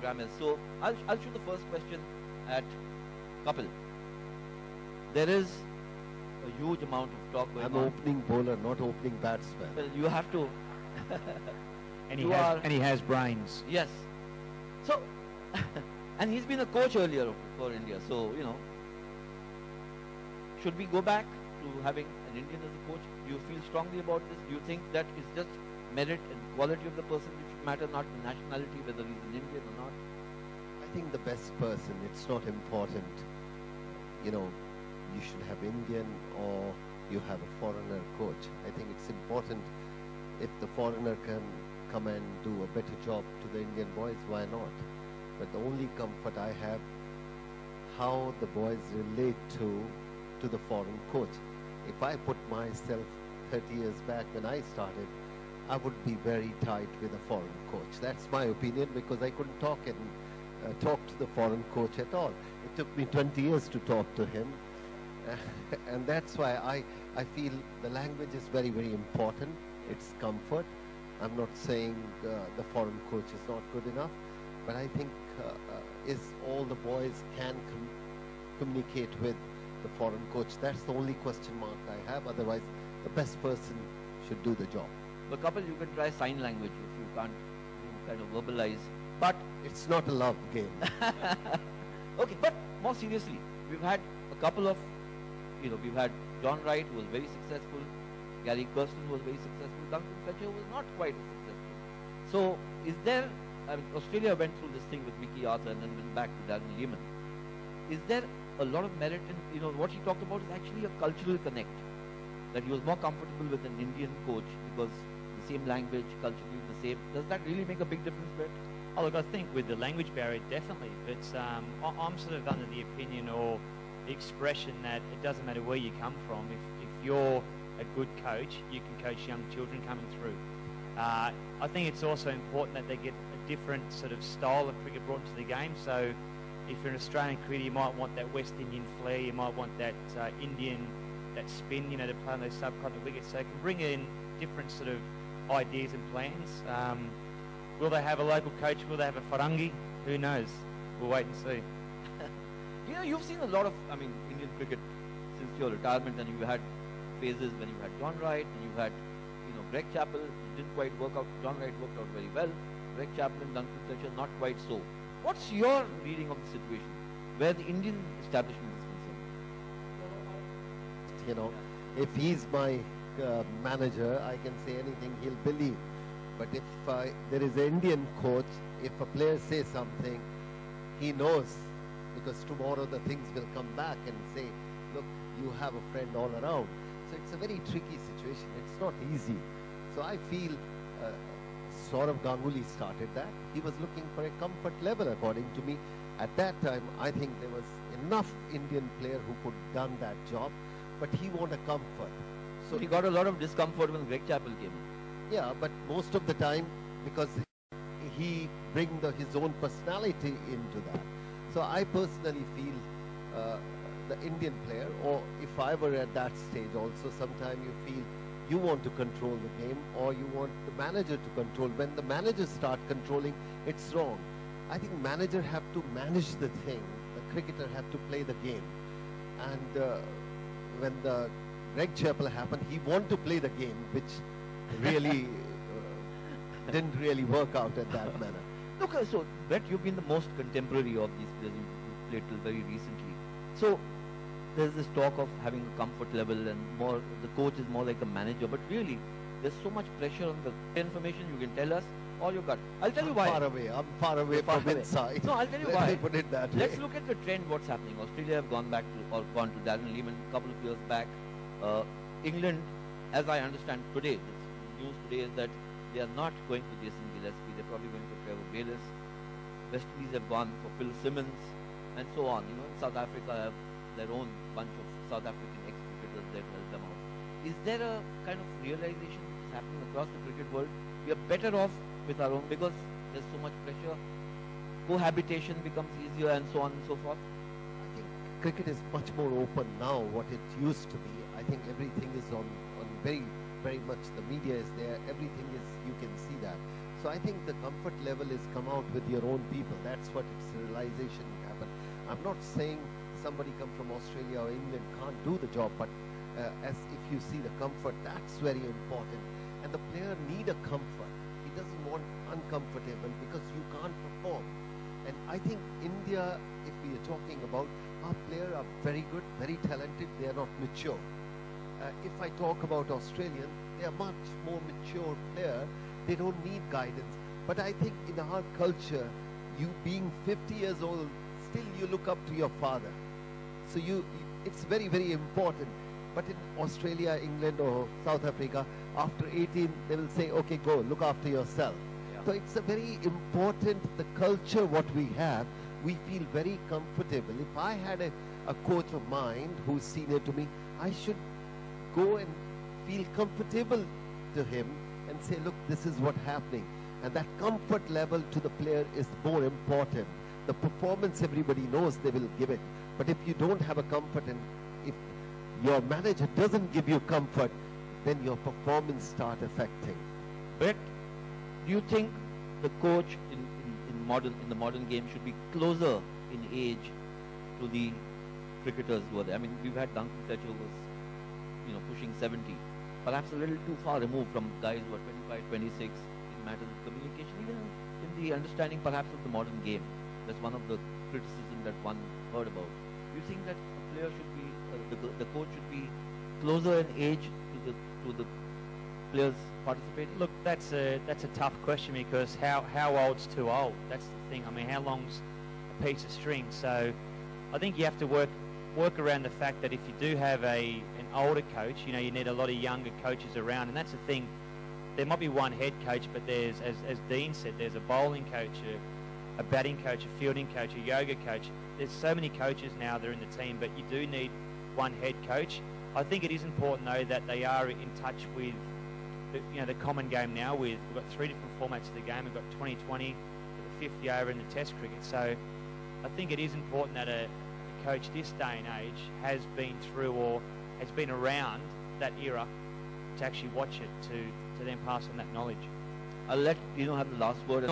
program is. So I'll shoot the first question at Kapil. There is a huge amount of talk going on. I'm opening bowler, not opening batsman. Well, you have to. And he has brains. Yes. So, and he's been a coach earlier for India. So, you know, should we go back to having an Indian as a coach? Do you feel strongly about this? Do you think that it's just merit and quality of the person which should matter, not the nationality, whether he's an Indian or not? I think the best person, it's not important. You know, you should have Indian or you have a foreigner coach. I think it's important if the foreigner can come and do a better job to the Indian boys, why not? But the only comfort I have, how the boys relate to the foreign coach. If I put myself 30 years back when I started, I would be very tight with a foreign coach. That's my opinion, because I couldn't talk to the foreign coach at all. It took me 20 years to talk to him. And that's why I feel the language is very, very important. It's comfort. I'm not saying the foreign coach is not good enough, but I think is all the boys can communicate with the foreign coach. That's the only question mark I have. Otherwise, the best person should do the job. But Kapil, you can try sign language if you can't kind of verbalize. But it's not a love game. Okay, but more seriously, we've had a couple of, we've had John Wright, who was very successful. Gary Kirsten was very successful. Duncan Fletcher was not quite as successful. So, is there, Australia went through this thing with Mickey Arthur and then went back to Darren Lehman. Is there a lot of merit in, what he talked about is actually a cultural connect. That he was more comfortable with an Indian coach because the same language, culturally the same. Does that really make a big difference, Brett? Oh, look, I think with the language barrier, definitely. But I'm sort of under the opinion or the expression that it doesn't matter where you come from. If you're a good coach, you can coach young children coming through. I think it's also important that they get a different sort of style of cricket brought into the game. So if you're an Australian cricketer, you might want that West Indian flair, you might want that Indian, that spin, to play on those subcontinent wickets. So it can bring in different sort of ideas and plans. Will they have a local coach? Will they have a Farangi? Who knows? We'll wait and see. You've seen a lot of, Indian cricket since your retirement, and you've had phases when you had John Wright, and you had, Greg Chappell. It didn't quite work out. John Wright worked out very well. Greg Chappell and Duncan Fletcher, not quite so. What's your reading of the situation where the Indian establishment is concerned? If he's my manager, I can say anything he'll believe. But if there is an Indian coach, if a player says something, he knows, because tomorrow the things will come back and say, look, you have a friend all around. So it's a very tricky situation. It's not easy. So I feel Saurav Ganguly started that. He was looking for a comfort level, according to me. At that time, I think there was enough Indian player who could done that job, but he wanted comfort. So he got a lot of discomfort when Greg Chappell came in. Yeah, but most of the time, because he brings his own personality into that. So I personally feel the Indian player, or if I were at that stage also, sometimes you feel you want to control the game or you want the manager to control. When the managers start controlling, it's wrong. I think manager have to manage the thing. The cricketer have to play the game. And when the Greg Chappell happened, he wanted to play the game, which really didn't really work out in that manner. Look, so Brett, you've been the most contemporary of these players. You played till very recently. So there's this talk of having a comfort level and more, the coach is more like a manager, but really there's so much pressure on the information you can tell us or your gut. I'll tell you why. I'm far away from inside. No, I'll tell you why. Let me put it that way. Let's look at the trend, what's happening. Australia have gone to Darren Lehman a couple of years back. England, as I understand today, the news today is that they are not going for Jason Gillespie. They're probably going for Trevor Bayliss. West Indies have gone for Phil Simmons and so on. South Africa have their own bunch of South African ex-cricketers that help them out. Is there a kind of realization which is happening across the cricket world? We are better off with our own because there's so much pressure. Cohabitation becomes easier and so on and so forth. I think cricket is much more open now what it used to be. I think everything is on very, very much, the media is there, everything is, you can see that. So I think the comfort level is come out with your own people. That's what its realization happened. I'm not saying somebody come from Australia or England can't do the job, but as if you see the comfort, that's very important. And the player need a comfort. He doesn't want uncomfortable because you can't perform. And I think India, if we are talking about, our players are very good, very talented. They are not mature. If I talk about Australian, they are much more mature player. They don't need guidance. But I think in our culture, you being 50 years old, still you look up to your father. So it's very, very important. But in Australia, England or South Africa, after 18, they will say, okay, go, look after yourself. Yeah. So it's a very important, the culture what we have, we feel very comfortable. If I had a coach of mine who's senior to me, I should go and feel comfortable to him and say, look, this is what's happening. And that comfort level to the player is more important. The performance, everybody knows they will give it. But if you don't have a comfort and if your manager doesn't give you comfort, then your performance start affecting. But do you think the coach in the modern game should be closer in age to the cricketers who are there? I mean, we've had Duncan Fletcher who was, pushing 70, perhaps a little too far removed from guys who are 25, 26 in matters of communication, even in the understanding perhaps of the modern game. That's one of the criticism that one heard about. Do you think that a player should be, the coach should be closer in age to the players participating? Look, that's a tough question because how old's too old? That's the thing. I mean, how long's a piece of string? So I think you have to work around the fact that if you do have an older coach, you need a lot of younger coaches around, and that's the thing. There might be one head coach, but there's, as Dean said, there's a bowling coach, a batting coach, a fielding coach, a yoga coach. There's so many coaches now that are in the team, but you do need one head coach. I think it is important though that they are in touch with the common game now. We've got 3 different formats of the game. We've got 20-20, the 50 over, and the Test cricket. So I think it is important that a coach this day and age has been through or has been around that era to actually watch it to then pass on that knowledge. I'll let have the last word.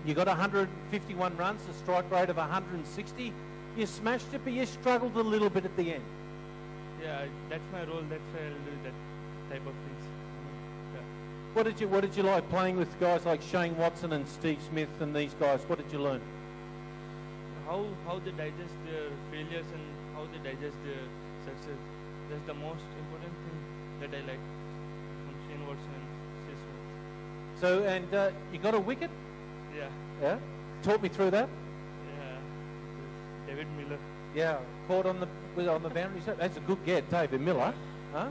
You got 151 runs, a strike rate of 160. You smashed it, but you struggled a little bit at the end. Yeah, that's my role. That's why I'll do that type of things. Yeah. What did you like playing with guys like Shane Watson and Steve Smith and these guys? What did you learn? How they digest their failures and how they digest their success. That's the most important thing that I like from Shane Watson and Steve Smith. So, and you got a wicket? Yeah. Yeah? Talk me through that. Yeah. David Miller. Yeah, caught on the boundary. That's a good get, David Miller. Huh? Yeah.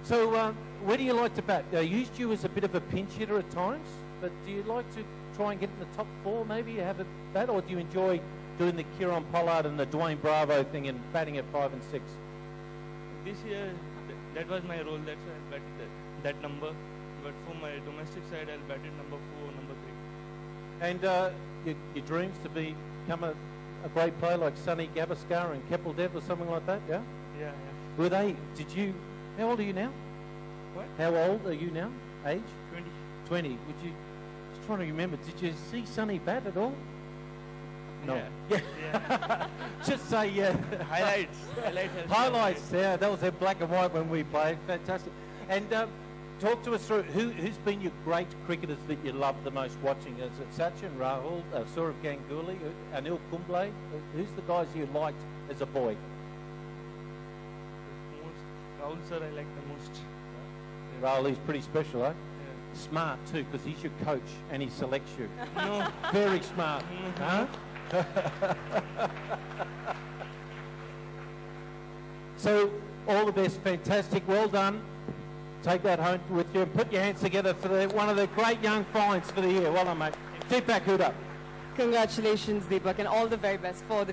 So, where do you like to bat? I used you as a bit of a pinch hitter at times, but do you like to try and get in the top 4 maybe, have a bat, or do you enjoy doing the Kieron Pollard and the Dwayne Bravo thing and batting at 5 and 6? This year, that was my role. That's why I batted that number. But for my domestic side, I'll bat it number 4, number 3. And your dreams to become a great player like Sonny Gavaskar and Kapil Dev or something like that, yeah? Yeah. Were they, how old are you now? What? How old are you now? Age? 20. 20. Just trying to remember, did you see Sonny bat at all? No. Yeah. Just say, yeah. Highlights. Highlights, yeah. That was in black and white when we played. Fantastic. And talk to us through who's been your great cricketers that you love the most watching? Is it Sachin, Rahul, Saurav Ganguly, Anil Kumble? Who's the guys you liked as a boy? Rahul sir, I like the most. Rahul, he's pretty special, eh? Yeah. Smart too, because he's your coach and he selects you. No. Very smart, huh? So, all the best, fantastic, well done. Take that home with you and put your hands together for one of the great young finds for the year. Well done, mate. Deepak, hood up. Congratulations, Deepak, and all the very best for the